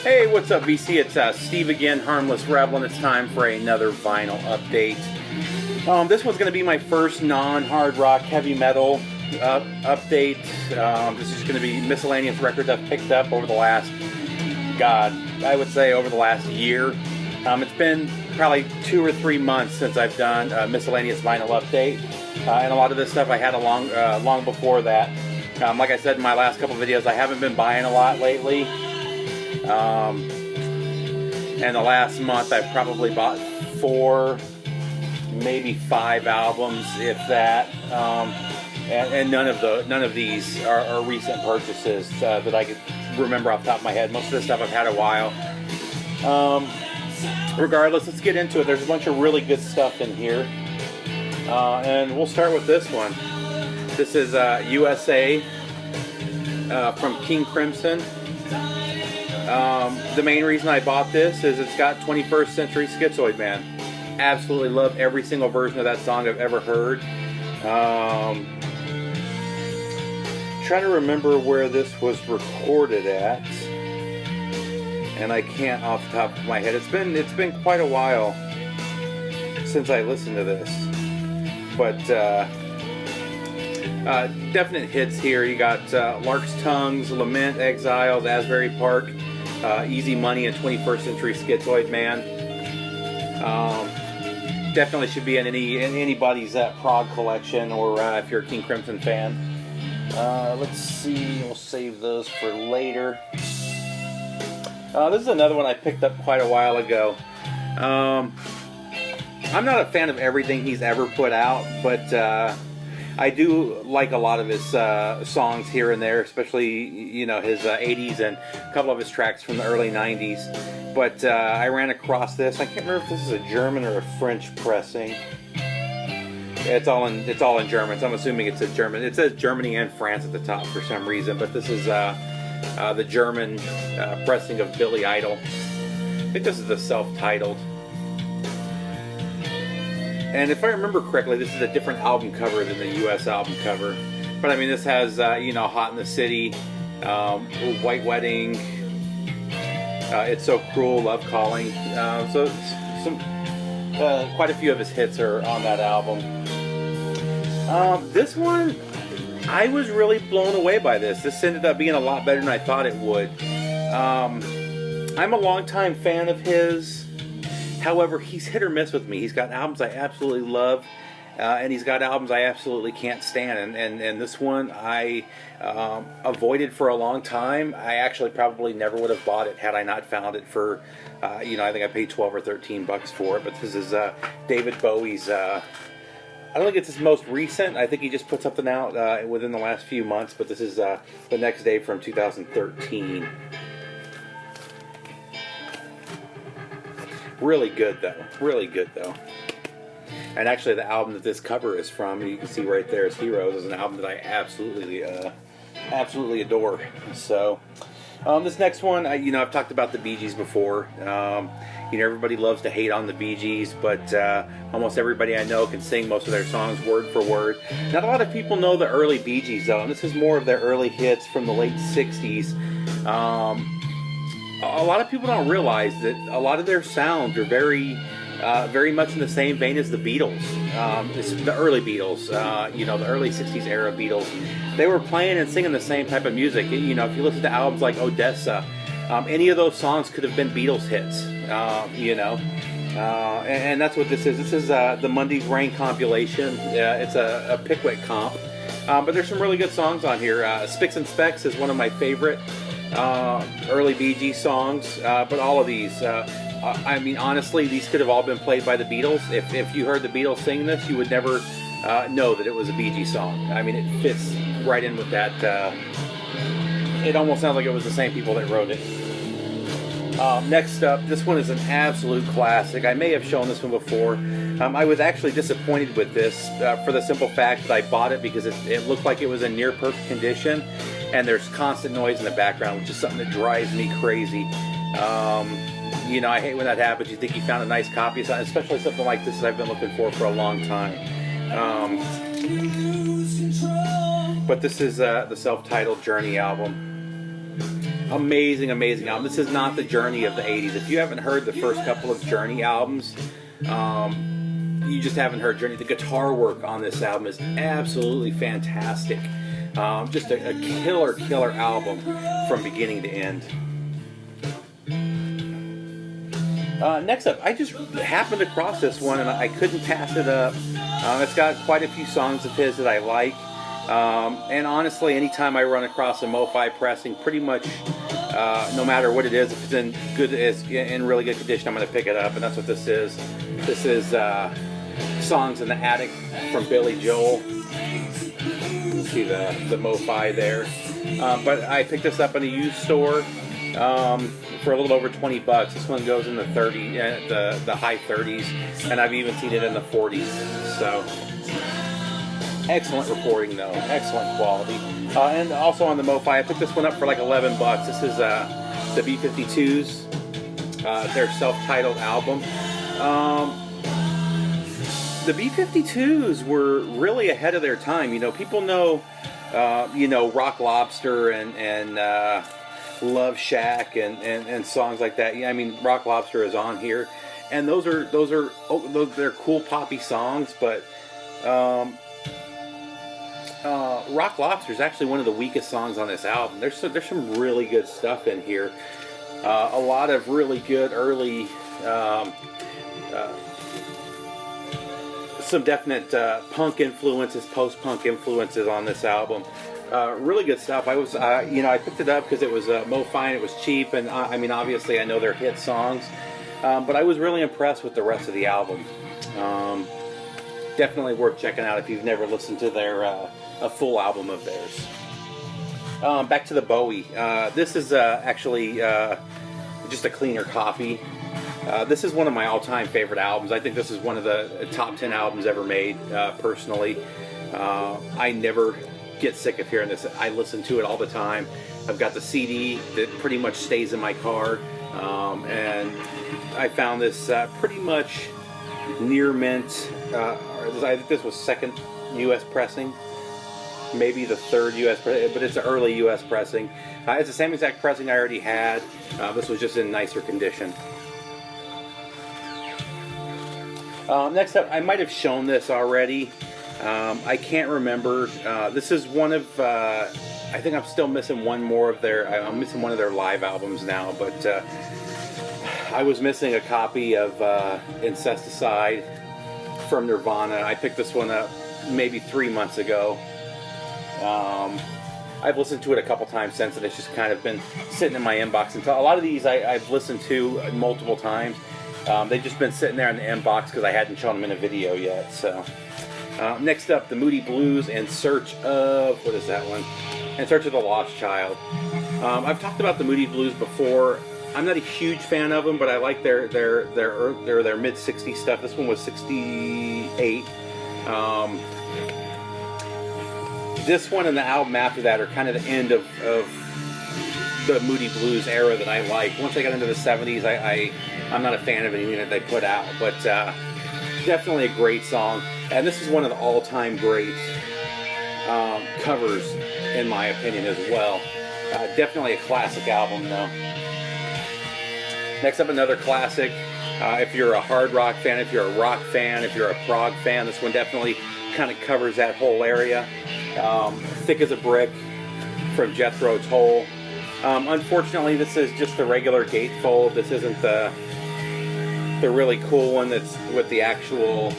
Hey, what's up, VC? It's Steve again, Harmless Rebel, and it's time for another vinyl update. This one's going to be my first non-hard rock heavy metal update. This is going to be miscellaneous records I've picked up over the last, I would say over the last year. It's been probably 2 or 3 months since I've done a miscellaneous vinyl update, and a lot of this stuff I had long before that. Like I said in my last couple videos, I haven't been buying a lot lately. And the last month I've probably bought 4, maybe 5 albums, if that. And none of these are recent purchases that I could remember off the top of my head. Most of this stuff I've had a while. Regardless, let's get into it. There's a bunch of really good stuff in here. And we'll start with this one. This is USA from King Crimson. The main reason I bought this is it's got 21st Century Schizoid Man. Absolutely love every single version of that song I've ever heard. Trying to remember where this was recorded at, and I can't off the top of my head. It's been quite a while since I listened to this, but definite hits here. You got Lark's Tongues, Lament, Exiles, Asbury Park, Easy Money, and 21st Century Schizoid Man. Definitely should be in anybody's prog collection, or if you're a King Crimson fan. Let's see, we'll save those for later. This is another one I picked up quite a while ago. I'm not a fan of everything he's ever put out, but I do like a lot of his songs here and there, especially his 80s and a couple of his tracks from the early 90s. But I ran across this. I can't remember if this is a German or a French pressing. It's all in German, so I'm assuming it's a German. It says Germany and France at the top for some reason, but this is the German pressing of Billy Idol. I think this is the self-titled. And if I remember correctly, this is a different album cover than the US album cover. But I mean, this has, Hot in the City, White Wedding, It's So Cruel, Love Calling. So quite a few of his hits are on that album. This one, I was really blown away by this. This ended up being a lot better than I thought it would. I'm a longtime fan of his. However, he's hit or miss with me. He's got albums I absolutely love, and he's got albums I absolutely can't stand. And this one I avoided for a long time. I actually probably never would have bought it had I not found it for, I think I paid $12 or $13 for it. But this is David Bowie's. I don't think it's his most recent. I think he just put something out within the last few months. But this is The Next Day from 2013. Really good though. And actually, the album that this cover is from, you can see right there, is Heroes, is an album that I absolutely adore. So, this next one, I've talked about the Bee Gees before. Everybody loves to hate on the Bee Gees, but almost everybody I know can sing most of their songs word for word. Not a lot of people know the early Bee Gees though, and this is more of their early hits from the late 60s. A lot of people don't realize that a lot of their sounds are very much in the same vein as the Beatles. The early Beatles, the early 60s era Beatles. They were playing and singing the same type of music. If you listen to albums like Odessa, any of those songs could have been Beatles hits, and that's what this is. This is the Monday's Rain compilation. It's a Pickwick comp, but there's some really good songs on here. Spicks and Specks is one of my favorite early Bee Gees songs, but all of these, honestly, these could have all been played by the Beatles. If you heard the Beatles sing this, you would never know that it was a Bee Gees song. I mean, it fits right in with that. It almost sounds like it was the same people that wrote it. Next up, this one is an absolute classic. I may have shown this one before. I was actually disappointed with this for the simple fact that I bought it because it looked like it was in near perfect condition, and there's constant noise in the background, which is something that drives me crazy. I hate when that happens. You think you found a nice copy of something, especially something like this that I've been looking for a long time. But this is the self-titled Journey album. Amazing, amazing album. This is not the Journey of the 80s. If you haven't heard the first couple of Journey albums, you just haven't heard Journey. The guitar work on this album is absolutely fantastic. Just a killer album from beginning to end. Next up, I just happened across this one and I couldn't pass it up. It's got quite a few songs of his that I like. And honestly, anytime I run across a Mo-Fi pressing, pretty much no matter what it is, if it's in really good condition, I'm going to pick it up. And that's what this is. This is Songs in the Attic from Billy Joel. You see the Mo-Fi there. But I picked this up in a used store for a little over 20 bucks. This one goes in the the high 30s, and I've even seen it in the 40s. So excellent recording though, excellent quality. And also on the Mo-Fi, I picked this one up for like 11 bucks. This is the B-52s, their self-titled album. The B-52s were really ahead of their time. You know, people know, Rock Lobster and Love Shack and songs like that. Yeah, I mean, Rock Lobster is on here, and they're cool poppy songs, but Rock Lobster is actually one of the weakest songs on this album. There's some really good stuff in here. A lot of really good early, some definite punk influences, post-punk influences on this album. Really good stuff. I picked it up because it was Mo-Fi and it was cheap, and I mean, obviously I know they're hit songs, but I was really impressed with the rest of the album. Definitely worth checking out if you've never listened to their a full album of theirs. Back to the Bowie. This is actually just a cleaner copy. This is one of my all-time favorite albums. I think this is one of the top 10 albums ever made, personally. I never get sick of hearing this. I listen to it all the time. I've got the CD that pretty much stays in my car, and I found this pretty much near mint. I think this was second U.S. pressing, maybe the third U.S. pressing, but it's an early U.S. pressing. It's the same exact pressing I already had. This was just in nicer condition. Next up, I might have shown this already. I can't remember. This is one of, I think I'm still missing one more of I'm missing one of their live albums now, but I was missing a copy of Incesticide from Nirvana. I picked this one up maybe 3 months ago. I've listened to it a couple times since, and it's just kind of been sitting in my inbox. And a lot of these I've listened to multiple times. They've just been sitting there in the inbox because I hadn't shown them in a video yet. So next up, the Moody Blues, In Search of, what is that one? In Search of the Lost Child. I've talked about the Moody Blues before. I'm not a huge fan of them, but I like their mid 60s stuff. This one was 68. This one and the album after that are kind of the end of the Moody Blues era that I like. Once I got into the 70s, I'm not a fan of anything that they put out, but definitely a great song. And this is one of the all-time great covers, in my opinion, as well. Definitely a classic album, though. Next up, another classic. If you're a hard rock fan, if you're a rock fan, if you're a prog fan, this one definitely kind of covers that whole area. Thick as a Brick from Jethro Tull. Unfortunately, this is just the regular gatefold. This isn't the really cool one that's with the actual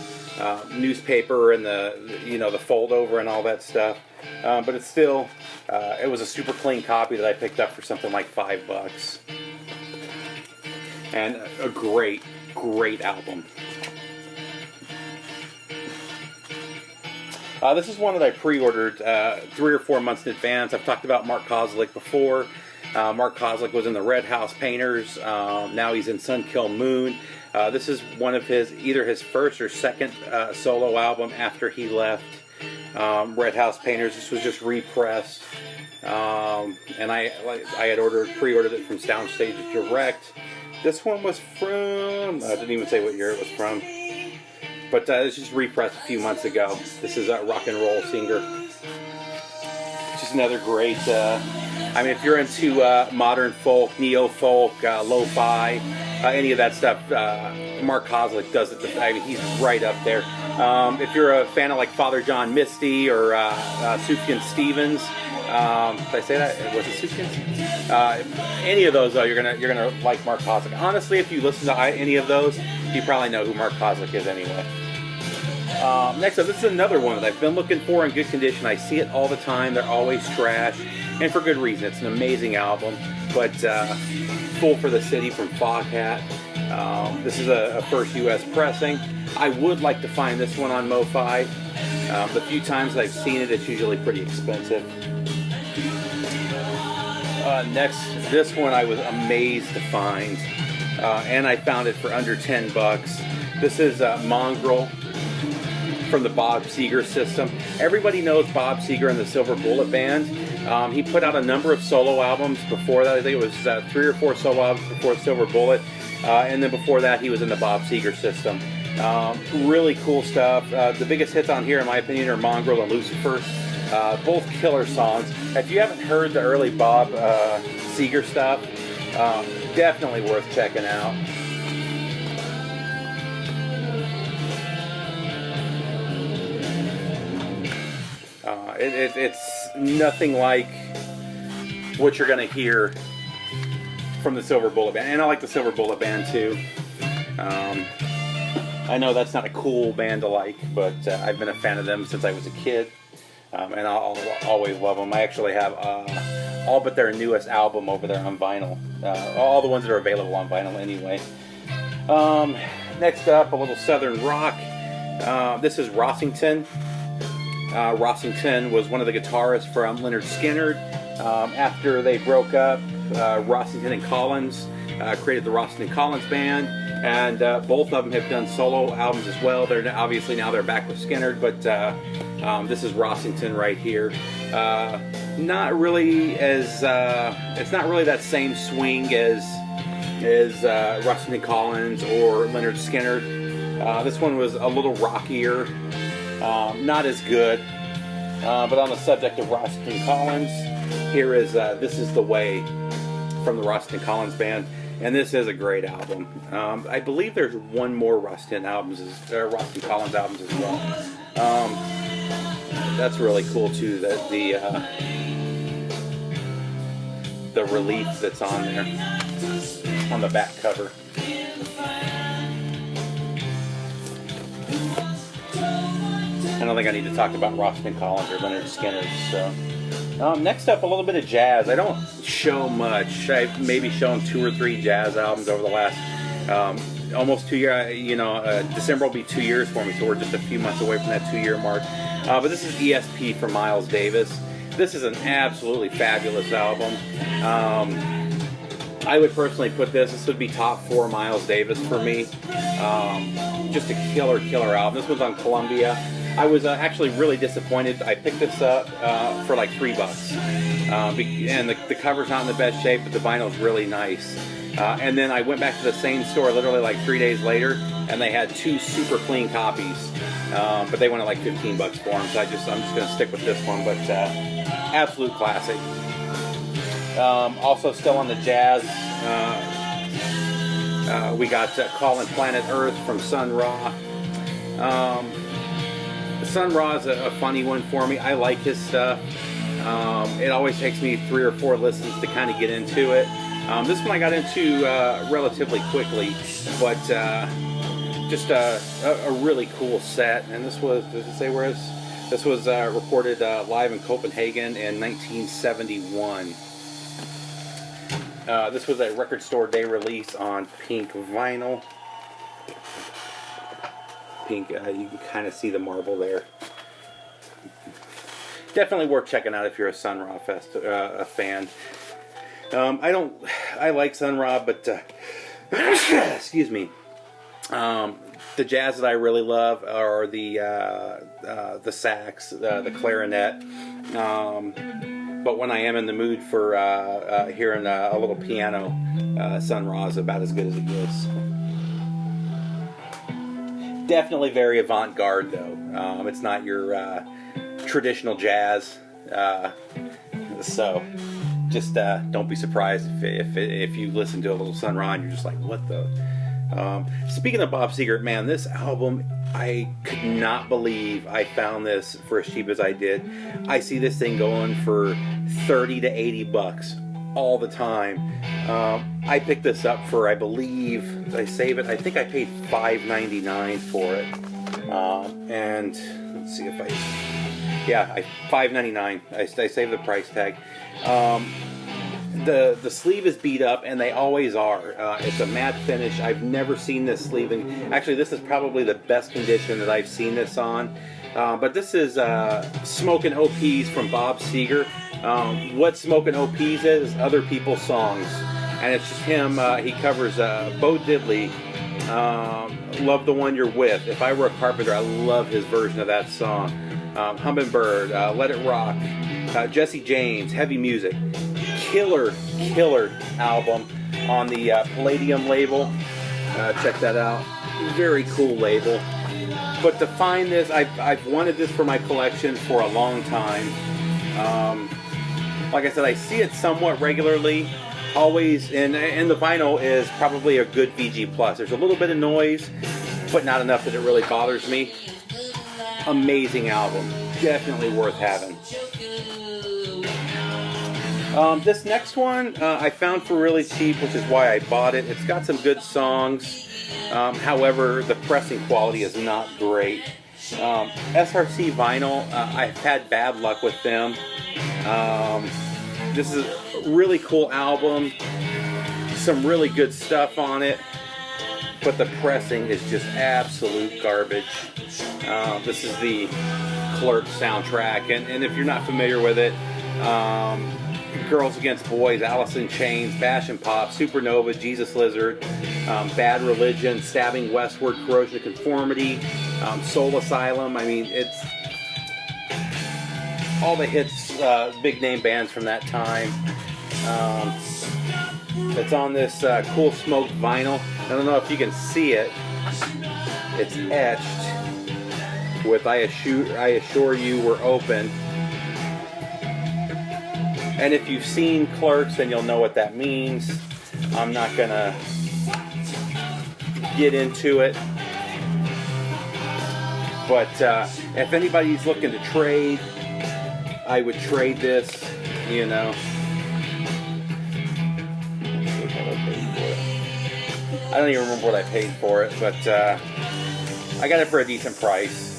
newspaper and the fold over and all that stuff. But it's still, it was a super clean copy that I picked up for something like $5. And a great, great album. This is one that I pre-ordered 3 or 4 months in advance. I've talked about Mark Kozlik before. Mark Kozlik was in the Red House Painters. Now he's in Sun Kill Moon. This is one of either his first or second solo album after he left Red House Painters. This was just repressed. And I had pre-ordered it from Soundstage Direct. This one was from, I didn't even say what year it was from, but it was just repressed a few months ago. This is Rock and Roll Singer. Just another great I mean, if you're into modern folk, neo-folk, lo-fi, any of that stuff, Mark Kozlik does it. I mean, he's right up there. If you're a fan of like Father John Misty or Sufjan Stevens, did I say that? Was it Sufjan? Any of those, though, you're gonna like Mark Kozlik. Honestly, if you listen to any of those, you probably know who Mark Kozlik is anyway. Next up, this is another one that I've been looking for in good condition. I see it all the time. They're always trash, and for good reason. It's an amazing album, but Full for the City from Foghat. This is a first U.S. pressing. I would like to find this one on MoFi. The few times I've seen it, it's usually pretty expensive. Next, this one I was amazed to find, and I found it for under $10. This is Mongrel from the Bob Seger system. Everybody knows Bob Seger and the Silver Bullet Band. He put out a number of solo albums before that. I think it was 3 or 4 solo albums before Silver Bullet, and then before that he was in the Bob Seger system. Really cool stuff. The biggest hits on here, in my opinion, are Mongrel and Lucifer. Both killer songs. If you haven't heard the early Bob Seger stuff, definitely worth checking out. It's nothing like what you're going to hear from the Silver Bullet Band. And I like the Silver Bullet Band too. I know that's not a cool band to like, but I've been a fan of them since I was a kid. And I'll always love them. I actually have all but their newest album over there on vinyl. All the ones that are available on vinyl anyway. Next up, a little Southern rock. This is Rossington. Rossington was one of the guitarists from Lynyrd Skynyrd. After they broke up, Rossington and Collins created the Rossington Collins Band, and both of them have done solo albums as well. They're obviously now they're back with Skynyrd, but this is Rossington right here. Not really as it's not really that same swing as Rossington Collins or Lynyrd Skynyrd. This one was a little rockier. Not as good, but on the subject of Rossington Collins, here is This Is the Way from the Rossington Collins Band, and this is a great album. I believe there's one more Rossington Collins albums as well. That's really cool too, that the relief that's on there on the back cover. I don't think I need to talk about Rossington Collins or Lynyrd Skynyrd. So, next up, a little bit of jazz. I don't show much. I've maybe shown 2 or 3 jazz albums over the last almost 2 years. December will be 2 years for me, so we're just a few months away from that 2-year mark. But this is ESP from Miles Davis. This is an absolutely fabulous album. I would personally put this would be top 4 Miles Davis for me. Just a killer album. This was on Columbia. I was actually really disappointed. I picked this up for like $3, and the cover's not in the best shape, but the vinyl's really nice. And then I went back to the same store literally like 3 days later, and they had 2 super clean copies, but they wanted like $15 for them. So I'm just going to stick with this one. But absolute classic. Also still on the jazz, we got Calling Planet Earth from Sun Ra. Sun Ra is a funny one for me. I like his stuff. It always takes me 3 or 4 listens to kind of get into it. This one I got into relatively quickly, but just a really cool set. And this was, does it say where it's? This was recorded live in Copenhagen in 1971. This was a Record Store Day release on pink vinyl. Pink, you can kind of see the marble there. Definitely worth checking out if you're a Sun Ra a fan. I like Sun Ra, but excuse me. The jazz that I really love are the sax, the clarinet. But when I am in the mood for hearing a little piano, Sun Ra is about as good as it gets. Definitely very avant-garde, though. It's not your traditional jazz. So, just don't be surprised if you listen to A Little Sun Ra and you're just like, what the? Speaking of Bob Seger, man, this album, I could not believe I found this for as cheap as I did. I see this thing going for 30 to 80 bucks all the time. I picked this up for, I believe, did I save it? I think I paid $5.99 for it. And let's see if $5.99. I saved the price tag. The sleeve is beat up, and they always are. It's a matte finish. I've never seen this sleeve, and actually this is probably the best condition that I've seen this on. But this is Smokin' OPs from Bob Seger. What Smokin' OPs is other people's songs, and it's just him. He covers Bo Diddley, Love the One You're With. If I Were a Carpenter, I love his version of that song. Hummingbird, Let It Rock, Jesse James, Heavy Music. Killer album on the Palladium label. Check that out. Very cool label. But to find this, I've wanted this for my collection for a long time. Like I said, I see it somewhat regularly. Always, and the vinyl is probably a good VG+. There's a little bit of noise, but not enough that it really bothers me. Amazing album. Definitely worth having. This next one I found for really cheap, which is why I bought it. It's got some good songs. However, the pressing quality is not great. SRC Vinyl, I've had bad luck with them. This is a really cool album. Some really good stuff on it. But the pressing is just absolute garbage. This is the Clerk soundtrack. And if you're not familiar with it, Girls Against Boys, Alice in Chains, Bash and Pop, Supernova, Jesus Lizard, Bad Religion, Stabbing Westward, Corrosion of Conformity, Soul Asylum. I mean, it's all the hits, big name bands from that time. It's on this Cool Smoke vinyl. I don't know if you can see it. It's etched with I assure you we're open. And if you've seen Clerks, then you'll know what that means. I'm not gonna get into it. But if anybody's looking to trade, I would trade this, you know. I don't even remember what I paid for it, but I got it for a decent price.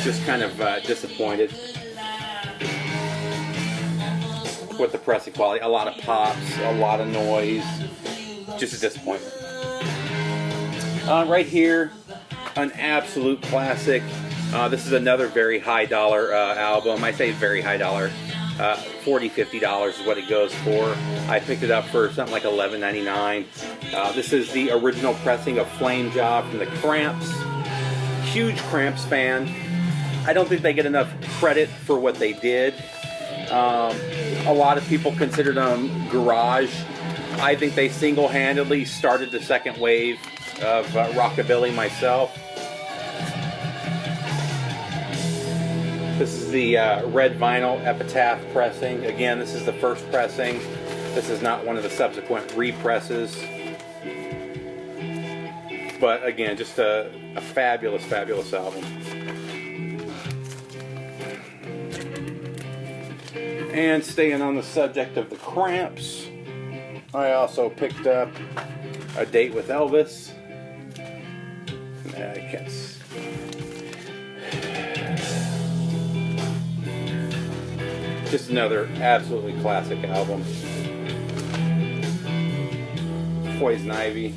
Just kind of disappointed with the pressing quality. A lot of pops, a lot of noise. Just a disappointment. Right here, an absolute classic. This is another very high dollar album. I say very high dollar. $40, $50 is what it goes for. I picked it up for something like $11.99. This is the original pressing of Flame Job from the Cramps. Huge Cramps fan. I don't think they get enough credit for what they did. A lot of people consider them garage. I think they single-handedly started the second wave of rockabilly myself. This is the red vinyl Epitaph pressing. Again, this is the first pressing. This is not one of the subsequent represses. But again, just a fabulous, fabulous album. And staying on the subject of the Cramps, I also picked up A Date with Elvis. I can't. Just another absolutely classic album. Poison Ivy.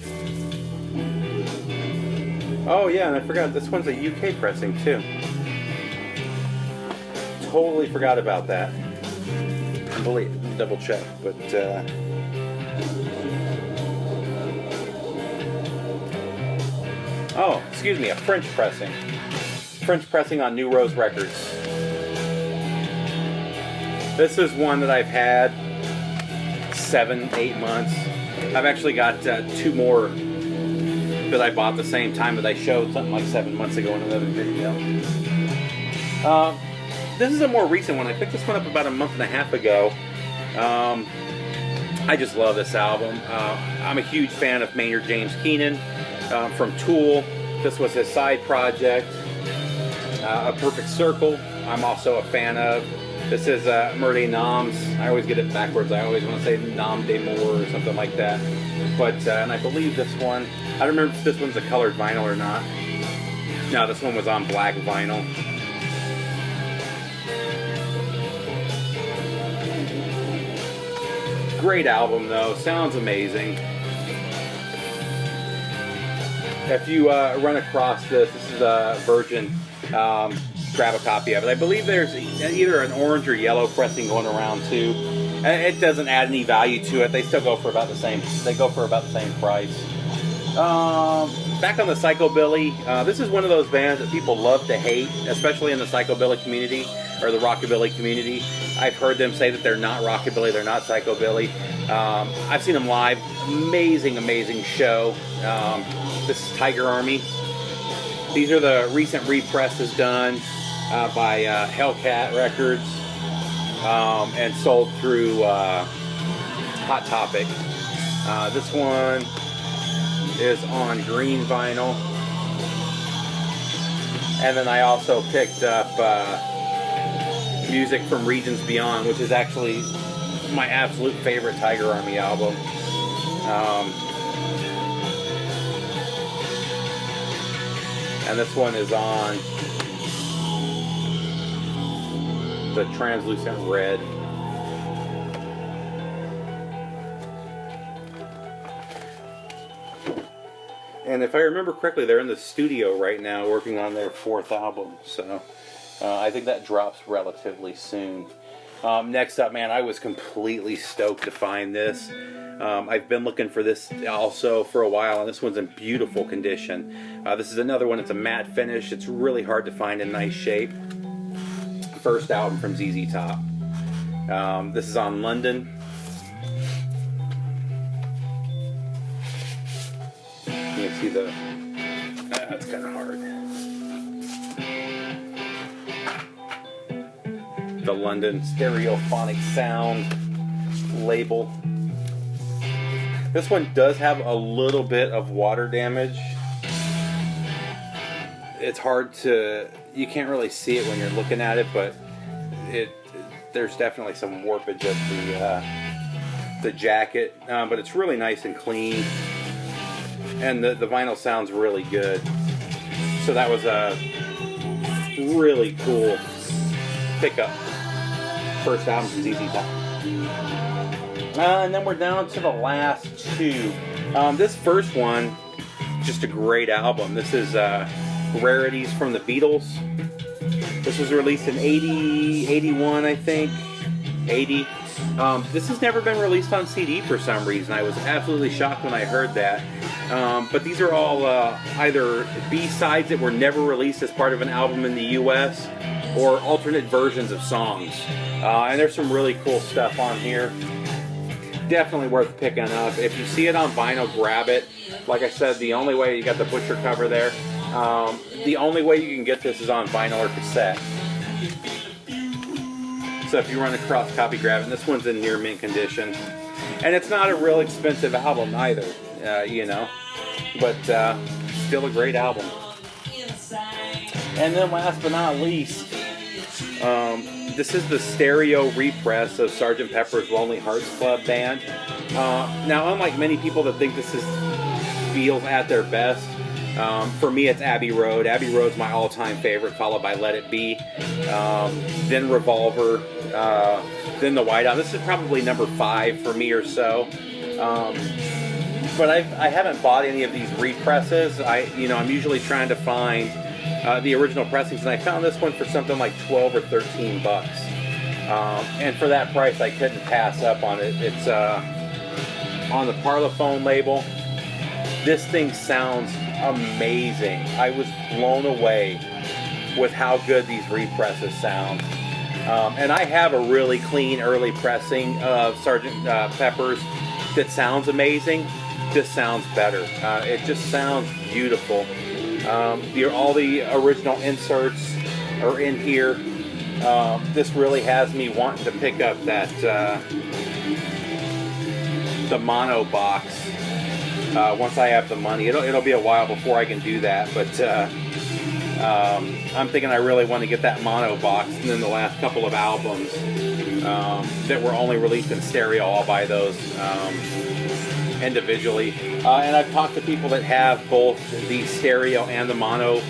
Oh yeah, and I forgot this one's a UK pressing too. Totally forgot about that. Double check, but oh, excuse me, a French pressing. French pressing on New Rose Records. This is one that I've had 7-8 months. I've actually got 2 more that I bought the same time that I showed something like 7 months ago in another video. This is a more recent one. I picked this one up about a month and a half ago. I just love this album. I'm a huge fan of Maynard James Keenan from Tool. This was his side project. A Perfect Circle, I'm also a fan of. This is Merde Noms. I always get it backwards. I always want to say Nom de Moor or something like that. But, and I believe this one, I don't remember if this one's a colored vinyl or not. No, this one was on black vinyl. Great album though, sounds amazing. If you run across this is a Virgin, grab a copy of it. I believe there's either an orange or yellow pressing going around too. It doesn't add any value to it. They still go for about the same. They go for about the same price. Back on the Psychobilly, this is one of those bands that people love to hate, especially in the Psychobilly community or the Rockabilly community. I've heard them say that they're not Rockabilly, they're not Psychobilly. I've seen them live. Amazing, amazing show. This is Tiger Army. These are the recent represses done by Hellcat Records and sold through Hot Topic. This one is on green vinyl. And then I also picked up music from Regions Beyond, which is actually my absolute favorite Tiger Army album. And this one is on the translucent red. And if I remember correctly, they're in the studio right now working on their 4th album. So I think that drops relatively soon. Next up, man, I was completely stoked to find this. I've been looking for this also for a while, and this one's in beautiful condition. This is another one. It's a matte finish. It's really hard to find in nice shape. First album from ZZ Top. This is on London. You can see the... That's kind of hard. The London Stereophonic Sound label. This one does have a little bit of water damage. It's hard to... You can't really see it when you're looking at it, but there's definitely some warpage of the jacket. But it's really nice and clean. And the vinyl sounds really good. So that was a really cool pickup. First album from ZZ Top. And then we're down to the last two. This first one, just a great album. This is Rarities from the Beatles. This was released in 80, 81, I think. 80. This has never been released on CD for some reason. I was absolutely shocked when I heard that. But these are all either B-sides that were never released as part of an album in the US, or alternate versions of songs. And there's some really cool stuff on here. Definitely worth picking up. If you see it on vinyl, grab it. Like I said, the only way, you got the butcher cover there. The only way you can get this is on vinyl or cassette. So if you run across, copy, grab it. And this one's in near mint condition. And it's not a real expensive album either, you know. But still a great album. And then last but not least, this is the stereo repress of Sgt. Pepper's Lonely Hearts Club Band. Now, unlike many people that think this is feels at their best, for me it's Abbey Road. Abbey Road's my all-time favorite, followed by Let It Be, then Revolver, then The White Album. This is probably number 5 for me or so. But I haven't bought any of these represses. I'm usually trying to find the original pressings, and I found this one for something like 12 or 13 bucks. And for that price, I couldn't pass up on it. It's on the Parlophone label. This thing sounds amazing. I was blown away with how good these represses sound. And I have a really clean early pressing of Sgt. Pepper's that sounds amazing. This sounds better. It just sounds beautiful. All the original inserts are in here. This really has me wanting to pick up that the mono box once I have the money. It'll be a while before I can do that, but I'm thinking I really want to get that mono box, and then the last couple of albums that were only released in stereo, I'll buy those individually. And I've talked to people that have both the stereo and the mono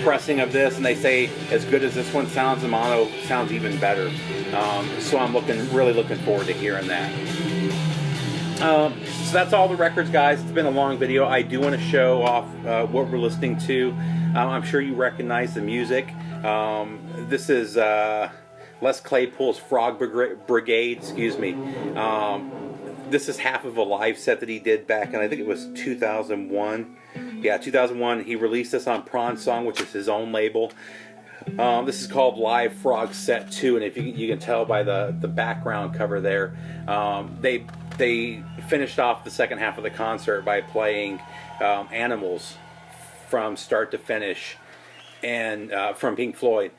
pressing of this, and they say as good as this one sounds, the mono sounds even better. So I'm really looking forward to hearing that. So that's all the records, guys. It's been a long video. I do want to show off what we're listening to. I'm sure you recognize the music. This is Les Claypool's Frog Brigade, excuse me. This is half of a live set that he did back in, I think it was 2001. Yeah, 2001. He released this on Prawn Song, which is his own label. This is called Live Frog Set 2, and if you can tell by the background cover there, they finished off the second half of the concert by playing Animals from start to finish, and from Pink Floyd,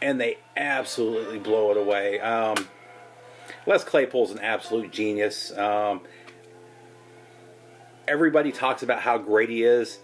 and they absolutely blow it away. Les Claypool's an absolute genius. Everybody talks about how great he is,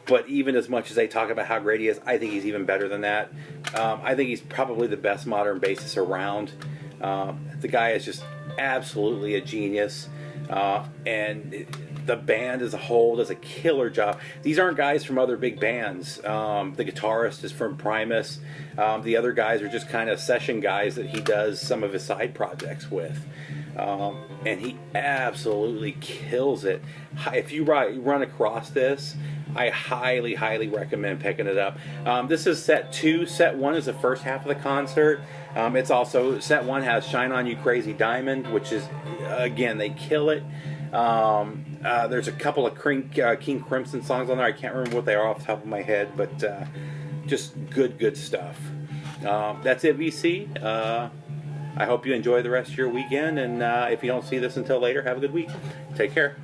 but even as much as they talk about how great he is, I think he's even better than that. I think he's probably the best modern bassist around. The guy is just absolutely a genius, and the band as a whole does a killer job. These aren't guys from other big bands. The guitarist is from Primus. The other guys are just kind of session guys that he does some of his side projects with. And he absolutely kills it. If you run across this, I highly, highly recommend picking it up. This is set 2. Set 1 is the first half of the concert. It's also, set 1 has Shine On You Crazy Diamond, which is, again, they kill it. There's a couple of King Crimson songs on there. I can't remember what they are off the top of my head, but just good stuff. That's it, VC. I hope you enjoy the rest of your weekend, and if you don't see this until later, have a good week. Take care.